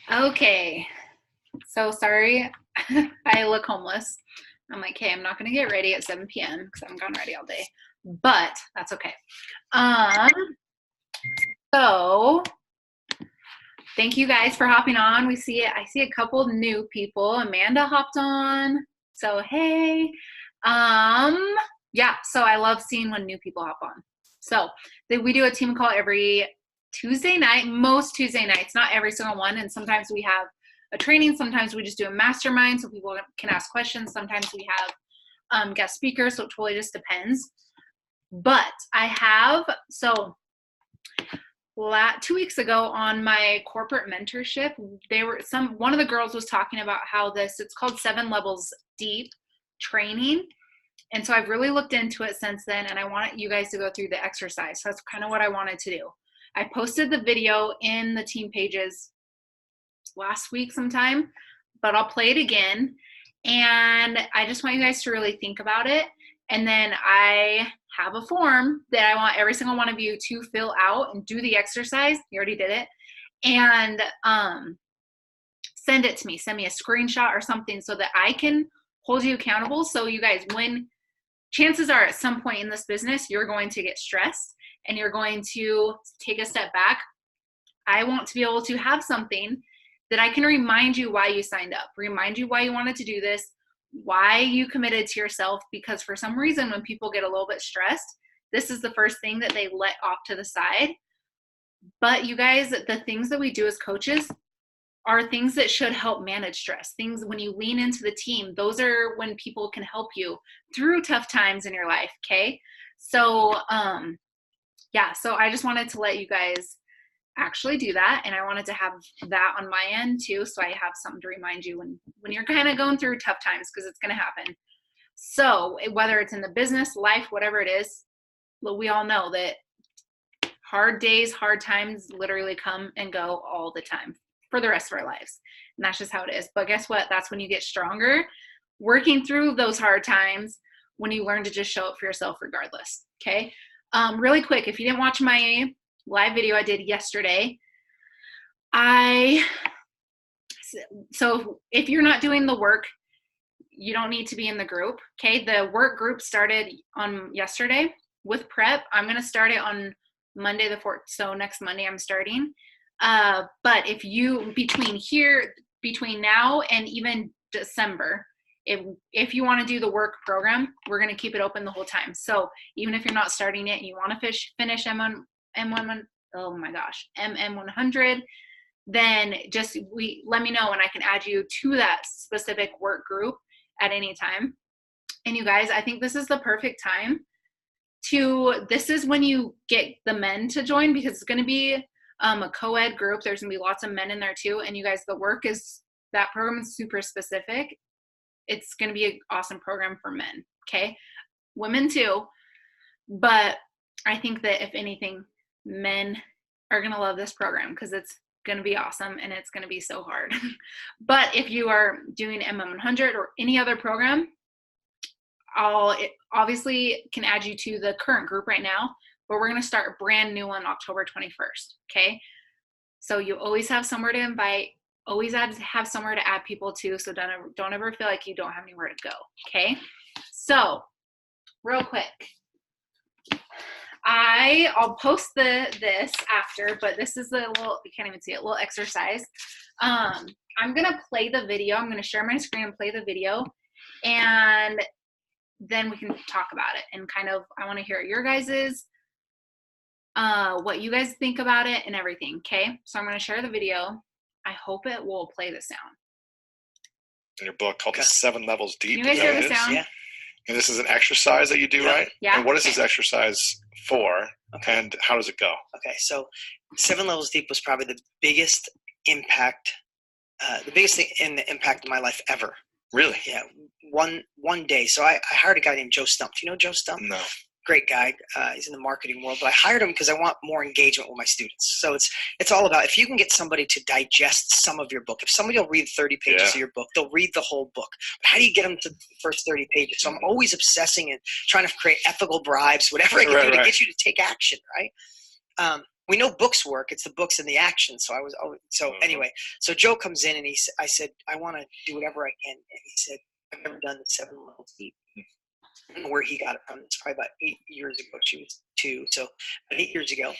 Okay, so sorry. I look homeless. I'm like, hey, I'm not gonna get ready at 7 p.m. because I haven't gotten ready all day, but that's okay. Um, so thank you guys for hopping on. I see a couple new people. Amanda hopped on. So hey. Um, yeah, so I love seeing when new people hop on. So we do a team call every Tuesday night, most Tuesday nights, not every single one. And sometimes we have a training. Sometimes we just do a mastermind so people can ask questions. Sometimes we have guest speakers. So it totally just depends. But so 2 weeks ago on my corporate mentorship, one of the girls was talking about how it's called 7 levels deep training. And so I've really looked into it since then, and I want you guys to go through the exercise. So that's kind of what I wanted to do. I posted the video in the team pages last week sometime, but I'll play it again. And I just want you guys to really think about it. And then I have a form that I want every single one of you to fill out and do the exercise. You already did it. And send it to me. Send me a screenshot or something so that I can hold you accountable. So you guys, chances are at some point in this business, you're going to get stressed and you're going to take a step back. I want to be able to have something that I can remind you why you signed up, remind you why you wanted to do this, why you committed to yourself, because for some reason, when people get a little bit stressed, this is the first thing that they let off to the side. But you guys, the things that we do as coaches are things that should help manage stress. Things when you lean into the team, those are when people can help you through tough times in your life. Okay. So, so I just wanted to let you guys actually do that. And I wanted to have that on my end too. So I have something to remind you when you're kind of going through tough times, because it's going to happen. So whether it's in the business, life, whatever it is, we all know that hard days, hard times literally come and go all the time for the rest of our lives. And that's just how it is. But guess what? That's when you get stronger, working through those hard times, when you learn to just show up for yourself regardless. Okay. Really quick, if you didn't watch my live video I did yesterday, so if you're not doing the work, you don't need to be in the group. Okay. The work group started on yesterday with prep. I'm going to start it on Monday the 4th. So next Monday I'm starting. But if you, between now and even December, if you want to do the work program, we're going to keep it open the whole time. So even if you're not starting it and you want to finish MM100, then just let me know and I can add you to that specific work group at any time. And you guys, I think this is the perfect time this is when you get the men to join, because it's going to be a co-ed group. There's going to be lots of men in there too. And you guys, that program is super specific. It's going to be an awesome program for men. Okay. Women too. But I think that if anything, men are going to love this program because it's going to be awesome and it's going to be so hard. But if you are doing MM100 or any other program, it obviously can add you to the current group right now, but we're going to start a brand new one October 21st. Okay. So you always have somewhere to invite, always have somewhere to add people to. So don't ever feel like you don't have anywhere to go. Okay. So real quick, I'll post this after, but this is you can't even see it, little exercise. I'm going to play the video. I'm going to share my screen and play the video, and then we can talk about it and I want to hear your guys's, what you guys think about it and everything. Okay. So I'm going to share the video. I hope it will play the sound. In your book called The 7 Levels Deep. Can you guys hear the sound? Yeah. And this is an exercise that you do, right? Yeah. And what is this exercise for? Okay. And how does it go? Okay. So 7 Levels Deep was probably the biggest impact, the biggest thing in the impact of my life ever. Really? Yeah. One day. So I hired a guy named Joe Stump. Do you know Joe Stump? No. Great guy. He's in the marketing world, but I hired him because I want more engagement with my students. So it's all about, if you can get somebody to digest some of your book, if somebody will read 30 pages of your book, they'll read the whole book. But how do you get them to the first 30 pages? So I'm always obsessing and trying to create ethical bribes, whatever I can do to get you to take action, right? we know books work. It's the books and the action. So anyway, so Joe comes in and I said, I want to do whatever I can. And he said, I've never done the 7 levels deep. I don't know where he got it from. It's probably about 8 years ago. She was 2. So about 8 years ago.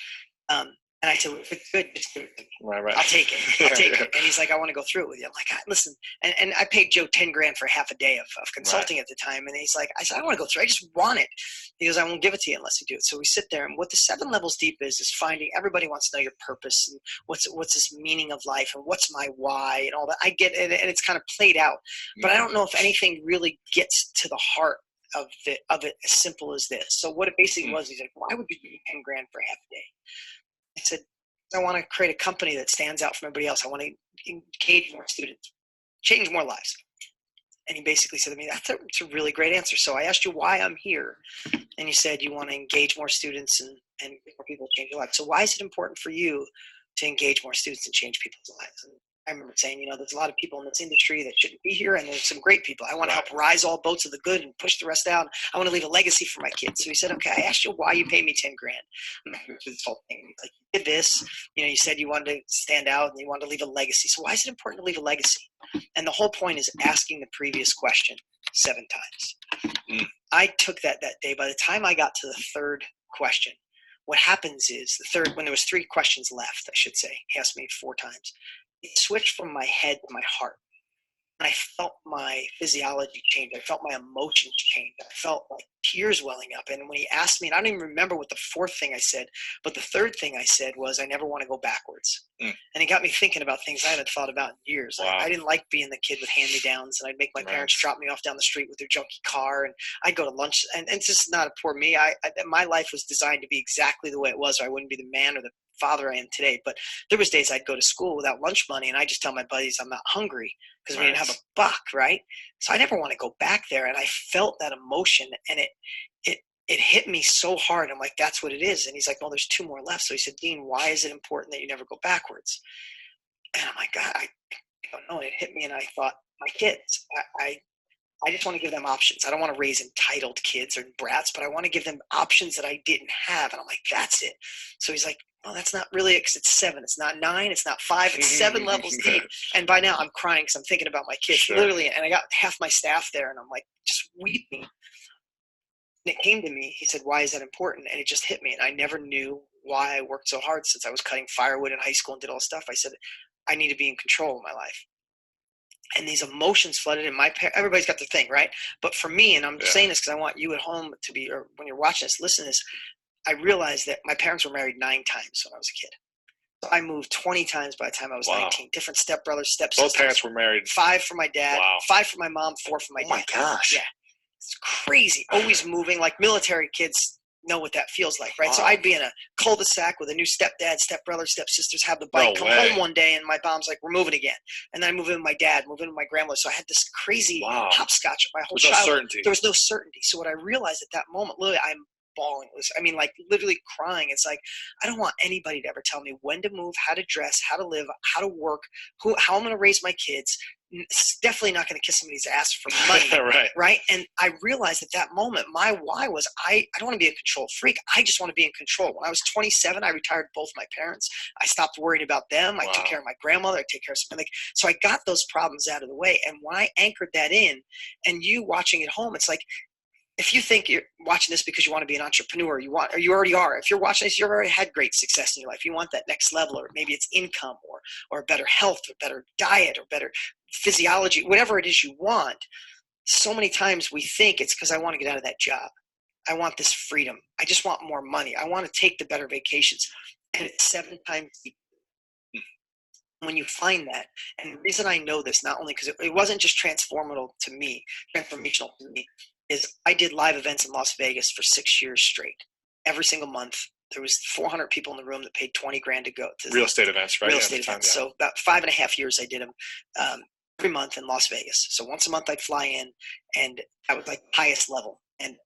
And I said, well, if it's good, just give it to me. Right. I'll take it. And he's like, I want to go through it with you. I'm like, listen. And I paid Joe $10,000 for half a day of consulting at the time. And he's like, I said, I want to go through. I just want it. He goes, I won't give it to you unless you do it. So we sit there, and what the 7 levels deep is finding. Everybody wants to know your purpose and what's this meaning of life and what's my why and all that. I get it, and it's kind of played out. But I don't know if anything really gets to the heart of it as simple as this. So what it basically was, he's like, why would you give me $10,000 for half a day? I said, I want to create a company that stands out from everybody else. I want to engage more students, change more lives. And he basically said to me, that's a really great answer. So I asked you why I'm here. And you said you want to engage more students and more people change their lives. So why is it important for you to engage more students and change people's lives? And I remember saying, there's a lot of people in this industry that shouldn't be here, and there's some great people. I want to help rise all boats of the good and push the rest down. I want to leave a legacy for my kids. So he said, okay, I asked you why you paid me $10,000. I'm not going through this whole thing. He's like, you did this. You said you wanted to stand out and you wanted to leave a legacy. So why is it important to leave a legacy? And the whole point is asking the previous question 7 times. I took that day. By the time I got to the 3rd question, what happens is when there was 3 questions left, I should say, he asked me 4 times. It switched from my head to my heart. And I felt my physiology change. I felt my emotions change. I felt like tears welling up. And when he asked me, and I don't even remember what the 4th thing I said, but the 3rd thing I said was, I never want to go backwards. And it got me thinking about things I hadn't thought about in years. Wow. I didn't like being the kid with hand-me-downs, and I'd make my parents drop me off down the street with their junky car, and I'd go to lunch. And it's just not a poor me. My life was designed to be exactly the way it was, or I wouldn't be the man or the father I am today. But there was days I'd go to school without lunch money, and I just tell my buddies I'm not hungry because we didn't have a buck, right? So I never want to go back there. And I felt that emotion, and it hit me so hard. I'm like, that's what it is. And he's like, well, there's 2 more left. So he said, Dean, why is it important that you never go backwards? And I'm like, God, I don't know. And it hit me, and I thought, my kids, I just want to give them options. I don't want to raise entitled kids or brats, but I want to give them options that I didn't have. And I'm like, that's it. So he's like, well, that's not really it, because it's 7. It's not 9. It's not 5. It's 7 levels deep. And by now I'm crying because I'm thinking about my kids, literally. And I got half my staff there, and I'm like just weeping. And it came to me. He said, why is that important? And it just hit me. And I never knew why I worked so hard since I was cutting firewood in high school and did all this stuff. I said, I need to be in control of my life. And these emotions flooded in. Everybody's got their thing, right? But for me, and I'm saying this because I want you at home to be, or when you're watching this, listen to this. I realized that my parents were married 9 times when I was a kid. So I moved 20 times by the time I was 19. Different stepbrothers, stepsisters. Both parents were married. 5 for my dad, 5 for my mom, 4 for my dad. Oh my gosh. Yeah. It's crazy. Always moving. Like military kids know what that feels like, right? So I'd be in a cul-de-sac with a new stepdad, stepbrother, stepsisters, have the bike, come home one day, and my mom's like, we're moving again. And then I move in with my dad, move in with my grandmother. So I had this crazy hopscotch of my whole childhood. There was no certainty. So what I realized at that moment, literally, I'm bawling. Like literally crying. It's like, I don't want anybody to ever tell me when to move, how to dress, how to live, how to work, how I'm going to raise my kids. It's definitely not going to kiss somebody's ass for money. Right. And I realized at that moment, my why was I don't want to be a control freak. I just want to be in control. When I was 27, I retired both my parents. I stopped worrying about them. I took care of my grandmother. I take care of something. So I got those problems out of the way. And when I anchored that in, and you watching at home, it's like, if you think you're watching this because you want to be an entrepreneur, or you already are. If you're watching this, you've already had great success in your life. You want that next level, or maybe it's income, or better health, or better diet, or better physiology, whatever it is you want. So many times we think it's because I want to get out of that job. I want this freedom. I just want more money. I want to take the better vacations. And it's 7 times deeper. When you find that, and the reason I know this, not only because it wasn't just transformational to me, is I did live events in Las Vegas for 6 years straight. Every single month, there was 400 people in the room that paid $20,000 to go to real estate events, right? Real estate events. So about 5.5 years, I did them every month in Las Vegas. So once a month, I'd fly in, and that was like highest level. And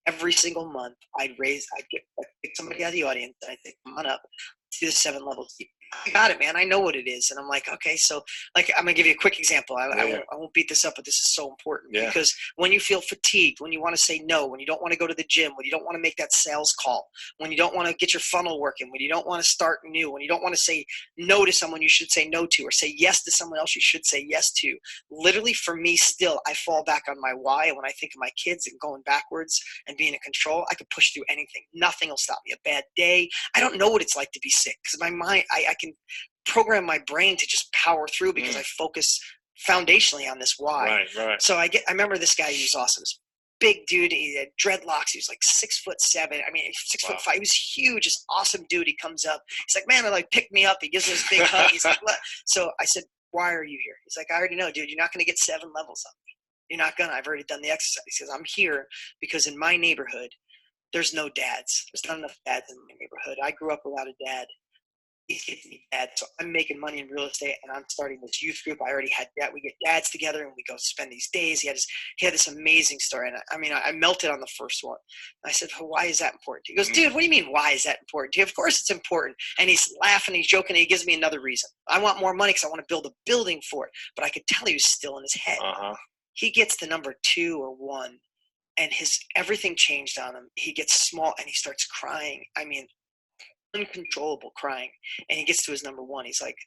every single month, I'd pick somebody out of the audience, and I'd say, come on up, let's do the 7 levels deep. I got it, man. I know what it is. And I'm like, okay, so like, I'm going to give you a quick example. I won't beat this up, but this is so important because when you feel fatigued, when you want to say no, when you don't want to go to the gym, when you don't want to make that sales call, when you don't want to get your funnel working, when you don't want to start new, when you don't want to say no to someone you should say no to, or say yes to someone else you should say yes to, literally for me still, I fall back on my why. And when I think of my kids and going backwards and being in control, I could push through anything. Nothing will stop me. A bad day. I don't know what it's like to be sick because my mind, I can program my brain to just power through because I focus foundationally on this why. Right. So I remember this guy, he was awesome. This big dude, he had dreadlocks. He was like 6'7". I mean, 6'5". He was huge, this awesome dude. He comes up. He's like, man, like pick me up. He gives me this big hug. He's like, what? So I said, why are you here? He's like, I already know, dude, you're not going to get 7 levels on me. You're not going to. I've already done the exercise. He says, I'm here because in my neighborhood, there's no dads. There's not enough dads in my neighborhood. I grew up without a dad. These kids need dads. So I'm making money in real estate and I'm starting this youth group. I already had that. We get dads together and we go spend these days. He had this amazing story. And I mean, I melted on the first one. I said, well, why is that important? He goes, dude, what do you mean? Why is that important? Of course it's important. And he's laughing, he's joking. And he gives me another reason. I want more money because I want to build a building for it. But I could tell he was still in his head. He gets to number 2 or 1 and everything changed on him. He gets small and he starts crying. I mean, uncontrollable crying. And he gets to his number 1. He's like,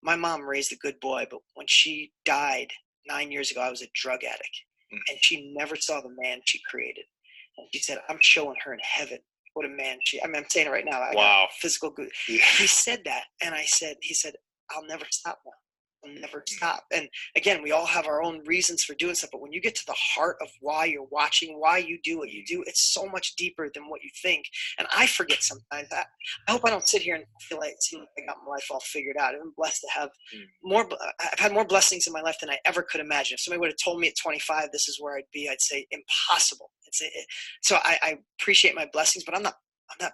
my mom raised a good boy, but when she died 9 years ago, I was a drug addict. And she never saw the man she created. And she said, I'm showing her in heaven what a man I'm saying it right now. I got physical good. He said that. And he said, I'll never stop now. I'll never stop. And again, we all have our own reasons for doing stuff, but when you get to the heart of why you're watching, why you do what you do, it's so much deeper than what you think. And I forget sometimes that. I hope I don't sit here and feel like it seems like I got my life all figured out. I'm blessed to have I've had more blessings in my life than I ever could imagine. If somebody would have told me at 25, this is where I'd be, I'd say impossible. So I appreciate my blessings, but I'm not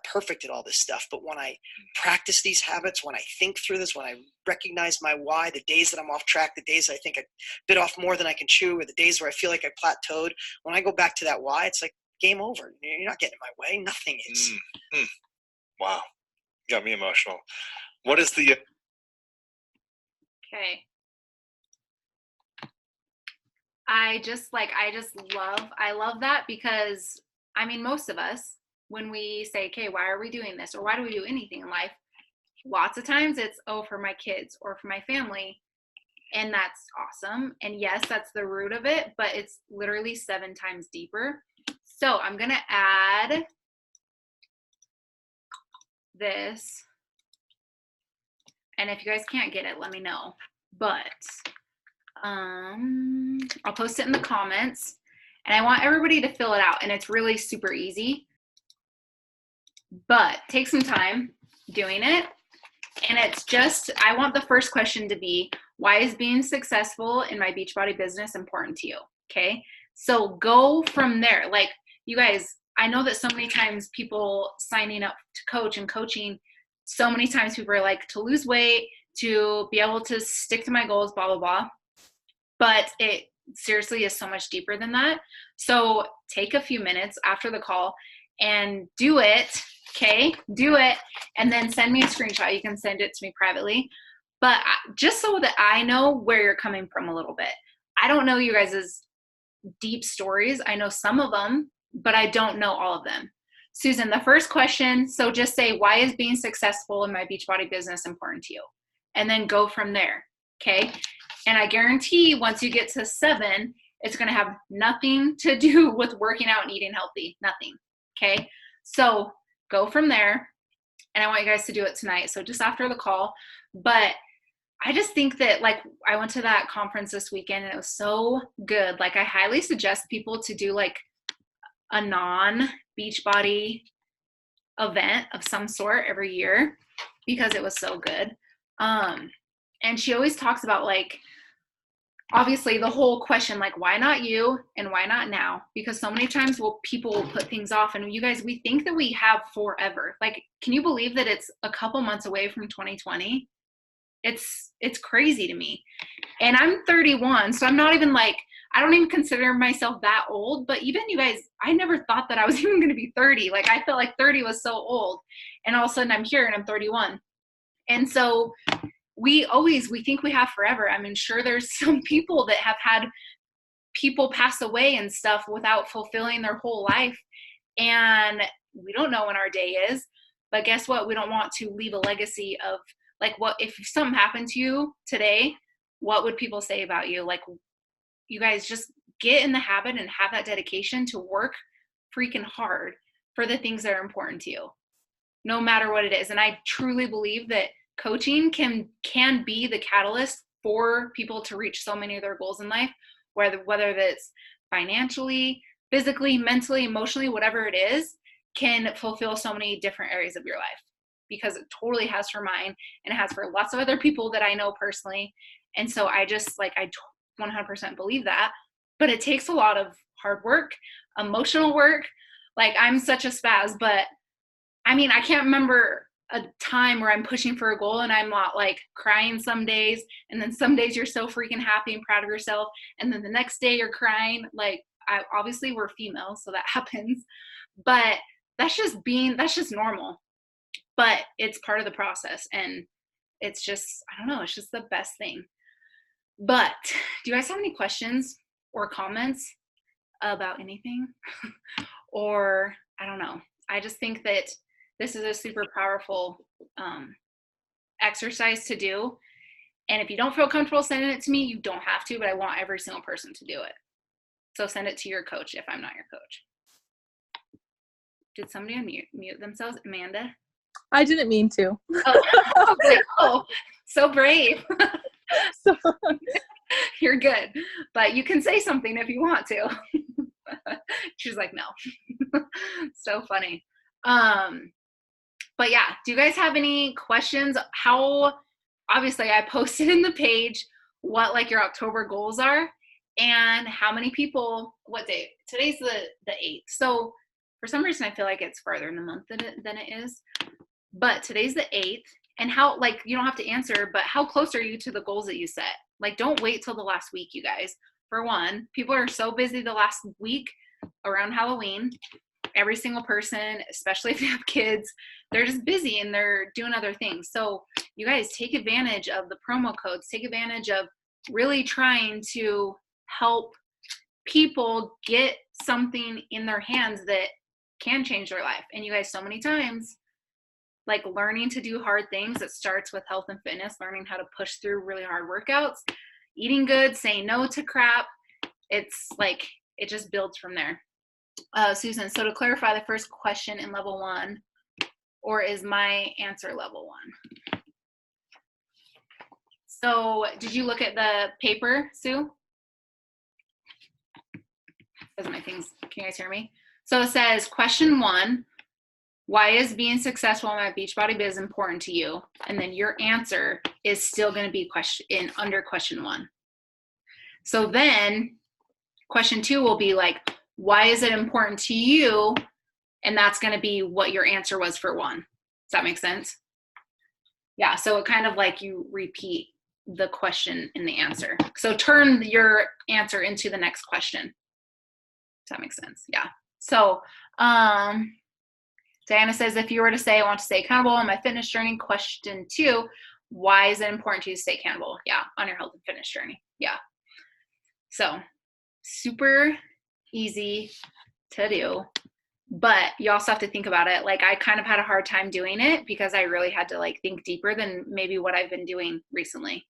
perfect at all this stuff, but when I practice these habits, when I think through this, when I recognize my why, the days that I'm off track, the days I think I bit off more than I can chew, or the days where I feel like I plateaued, when I go back to that why, it's like game over. You're not getting in my way. Nothing is. Wow. You got me emotional. What is the... Okay. I love that because, I mean, most of us, when we say, okay, why are we doing this? Or why do we do anything in life? Lots of times it's, for my kids or for my family. And that's awesome. And yes, that's the root of it, but it's literally 7 times deeper. So I'm going to add this. And if you guys can't get it, let me know. But I'll post it in the comments. And I want everybody to fill it out. And it's really super easy. But take some time doing it. And it's just, I want the first question to be, why is being successful in my Beachbody business important to you? Okay. So go from there. Like, you guys, I know that so many times people signing up to coach and coaching, so many times people are like, to lose weight, to be able to stick to my goals, blah, blah, blah. But it seriously is so much deeper than that. So take a few minutes after the call and do it. Okay, do it, and then send me a screenshot. You can send it to me privately, but just so that I know where you're coming from a little bit. I don't know you guys' deep stories. I know some of them, but I don't know all of them. Susan, the first question, so just say, why is being successful in my Beachbody business important to you? And then go from there, okay? And I guarantee once you get to 7, it's going to have nothing to do with working out and eating healthy, nothing, okay? So go from there, and I want you guys to do it tonight. So just after the call, but I just think that, like, I went to that conference this weekend and it was so good. Like, I highly suggest people to do like a non-Beachbody event of some sort every year because it was so good. And she always talks about, like, obviously the whole question, like, why not you and why not now? Because so many times people will put things off, and you guys, we think that we have forever. Like, can you believe that it's a couple months away from 2020? It's crazy to me. And I'm 31, so I'm not even like, I don't even consider myself that old, but even you guys, I never thought that I was even going to be 30. Like, I felt like 30 was so old, and all of a sudden I'm here and I'm 31. And so we think we have forever. I mean, sure, there's some people that have had people pass away and stuff without fulfilling their whole life. And we don't know when our day is, but guess what? We don't want to leave a legacy of like, what if something happened to you today, what would people say about you? Like, you guys just get in the habit and have that dedication to work freaking hard for the things that are important to you, no matter what it is. And I truly believe that coaching can be the catalyst for people to reach so many of their goals in life, whether that's financially, physically, mentally, emotionally, whatever it is, can fulfill so many different areas of your life, because it totally has for mine, and it has for lots of other people that I know personally. And so I just like, I 100% believe that, but it takes a lot of hard work, emotional work. Like, I'm such a spaz, but I mean, I can't remember a time where I'm pushing for a goal and I'm not like crying some days, and then some days you're so freaking happy and proud of yourself, and then the next day you're crying. Like, obviously we're female, so that happens, but that's just normal, but it's part of the process. And it's just, I don't know, it's just the best thing. But do you guys have any questions or comments about anything? Or I don't know. I just think that this is a super powerful exercise to do. And if you don't feel comfortable sending it to me, you don't have to, but I want every single person to do it. So send it to your coach if I'm not your coach. Did somebody unmute themselves? Amanda? I didn't mean to. Oh, like, oh, so brave. So, You're good. But you can say something if you want to. She's like, no. So funny. But yeah, do you guys have any questions? Obviously I posted in the page what like your October goals are, and how many people, what day? Today's the 8th. So for some reason I feel like it's farther in the month than it is. But today's the 8th, and how, like, you don't have to answer, but how close are you to the goals that you set? Like, don't wait till the last week, you guys. For one, people are so busy the last week around Halloween. Every single person, especially if they have kids, they're just busy and they're doing other things. So you guys take advantage of the promo codes, take advantage of really trying to help people get something in their hands that can change their life. And you guys, so many times, like, learning to do hard things, it starts with health and fitness, learning how to push through really hard workouts, eating good, saying no to crap. It's like, it just builds from there. Susan, so to clarify, the first question in level 1, or is my answer level 1? So did you look at the paper, Sue? Can you guys hear me? So it says, question 1, why is being successful in my Beachbody biz important to you? And then your answer is still going to be under question 1. So then question 2 will be like, why is it important to you? And that's going to be what your answer was for 1. Does that make sense? Yeah. So it kind of like you repeat the question in the answer. So turn your answer into the next question. Does that make sense? Yeah. So, Diana says, if you were to say, I want to stay accountable on my fitness journey, question 2, why is it important to you to stay accountable? Yeah, on your health and fitness journey. Yeah. So super easy to do, but you also have to think about it. Like, I kind of had a hard time doing it because I really had to like think deeper than maybe what I've been doing recently.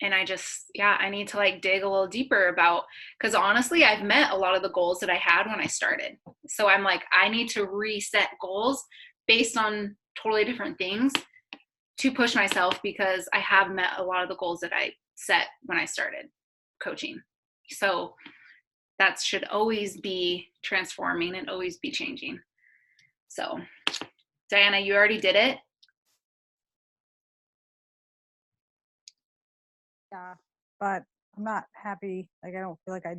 And I just, I need to like dig a little deeper about, because honestly, I've met a lot of the goals that I had when I started. So I'm like, I need to reset goals based on totally different things to push myself, because I have met a lot of the goals that I set when I started coaching. So that should always be transforming and always be changing. So Diana, you already did it. Yeah, but I'm not happy. Like, I don't feel like I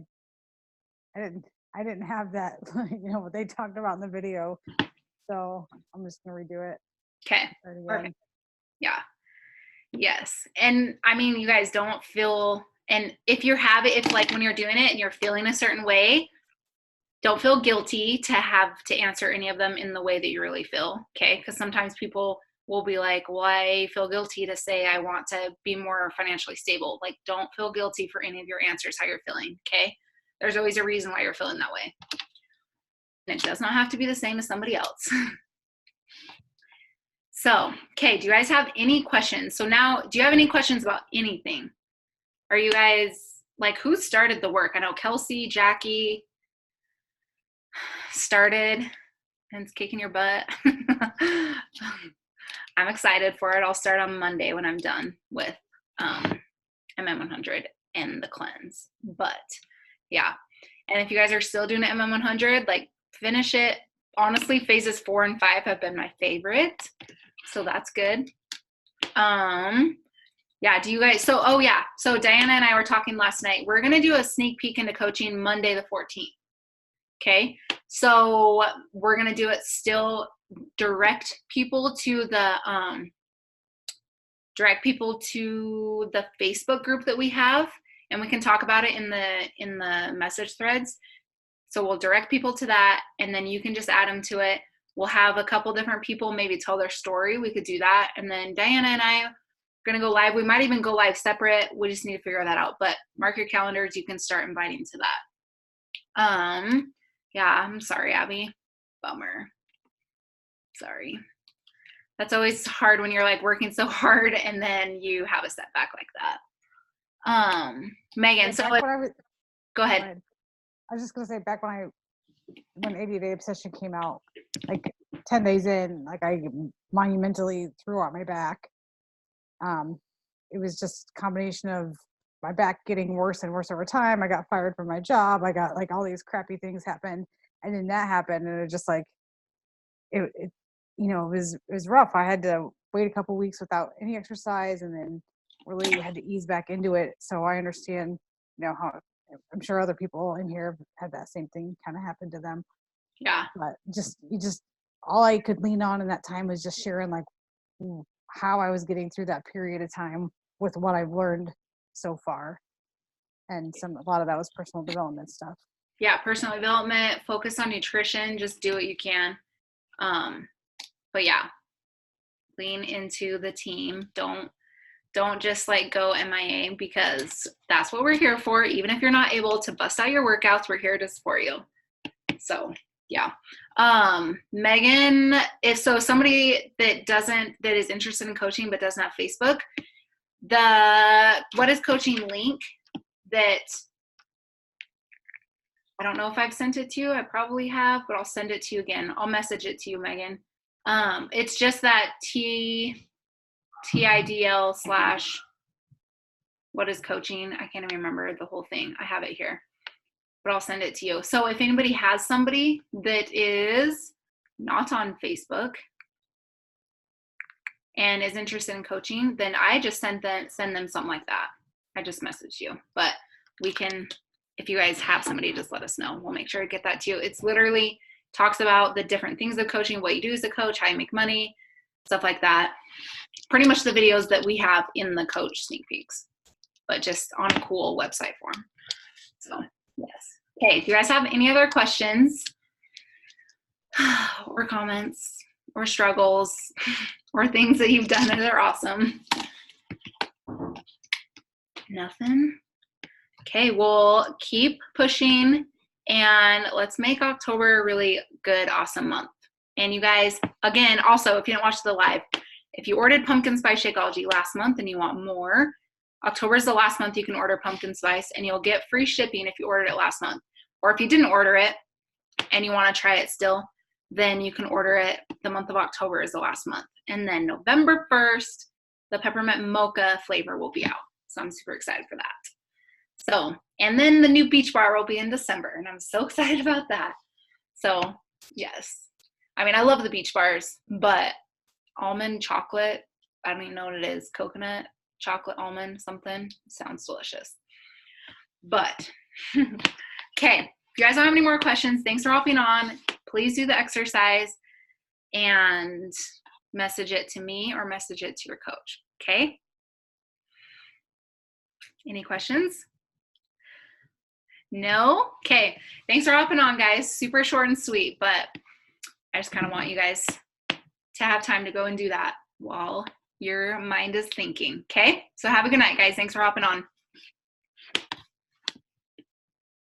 didn't have that, what they talked about in the video. So I'm just gonna redo it. Okay. Perfect. Yeah. Yes. And I mean, you guys don't feel, and if like when you're doing it and you're feeling a certain way, don't feel guilty to have to answer any of them in the way that you really feel. Okay. Because sometimes people will be like, well, I feel guilty to say I want to be more financially stable. Like, don't feel guilty for any of your answers, how you're feeling, okay? There's always a reason why you're feeling that way. And it does not have to be the same as somebody else. So, okay, do you guys have any questions? So now, do you have any questions about anything? Are you guys, like, who started the work? I know Kelsey, Jackie started, and it's kicking your butt. I'm excited for it. I'll start on Monday when I'm done with MM100 and the cleanse. But yeah, and if you guys are still doing MM100, like, finish it. Honestly, phases 4 and 5 have been my favorite, so that's good. Yeah, do you guys, so Diana and I were talking last night. We're gonna do a sneak peek into coaching Monday the 14th. Okay, so we're gonna do it still, direct people to the Facebook group that we have, and we can talk about it in the message threads. So we'll direct people to that, and then you can just add them to it. We'll have a couple different people maybe tell their story. We could do that, and then Diana and I are gonna go live. We might even go live separate. We just need to figure that out. But mark your calendars. You can start inviting to that. Yeah, I'm sorry, Abby. Bummer. Sorry. That's always hard when you're like working so hard and then you have a setback like that. Megan, so go ahead. I was just gonna say, back when 80 Day Obsession came out, like 10 days in, like, I monumentally threw out my back. It was just a combination of my back getting worse and worse over time. I got fired from my job. I got, like, all these crappy things happen, and then that happened, and it just, like, it was rough. I had to wait a couple weeks without any exercise, and then really had to ease back into it. So I understand, how I'm sure other people in here have had that same thing kind of happen to them. Yeah. But all I could lean on in that time was just sharing, like, how I was getting through that period of time with what I've learned so far. And a lot of that was personal development stuff. Yeah, personal development, focus on nutrition, just do what you can. But yeah, lean into the team. Don't just, like, go MIA, because that's what we're here for. Even if you're not able to bust out your workouts, we're here to support you. So yeah. Megan, if somebody that is interested in coaching but doesn't have Facebook, what is coaching link that I don't know if I've sent it to you. I probably have, but I'll send it to you again. I'll message it to you, Megan. It's just that TIDL / what is coaching? I can't even remember the whole thing. I have it here, but I'll send it to you. So if anybody has somebody that is not on Facebook and is interested in coaching, then I just send them something like that. I just messaged you, but we can, if you guys have somebody, just let us know. We'll make sure to get that to you. It's literally talks about the different things of coaching, what you do as a coach, how you make money, stuff like that. Pretty much the videos that we have in the coach sneak peeks, but just on a cool website form. So yes. Okay, if you guys have any other questions or comments or struggles or things that you've done that are awesome. Nothing? Okay, we'll keep pushing, and let's make October a really good, awesome month. And you guys, again, also, if you didn't watch the live, if you ordered pumpkin spice Shakeology last month and you want more, October is the last month you can order pumpkin spice, and you'll get free shipping if you ordered it last month. Or if you didn't order it and you want to try it still, then you can order it. The month of October is the last month. And then November 1st, the peppermint mocha flavor will be out. So I'm super excited for that. So, and then the new Beach Bar will be in December, and I'm so excited about that. So yes, I mean, I love the Beach Bars, but almond chocolate, I don't even know what it is, coconut, chocolate, almond, something, sounds delicious. But, okay, if you guys don't have any more questions, thanks for hopping on. Please do the exercise and message it to me or message it to your coach, okay? Any questions? No? Okay, thanks for hopping on, guys. Super short and sweet, but I just kind of want you guys to have time to go and do that. while your mind is thinking. Okay? So have a good night, guys. Thanks for hopping on.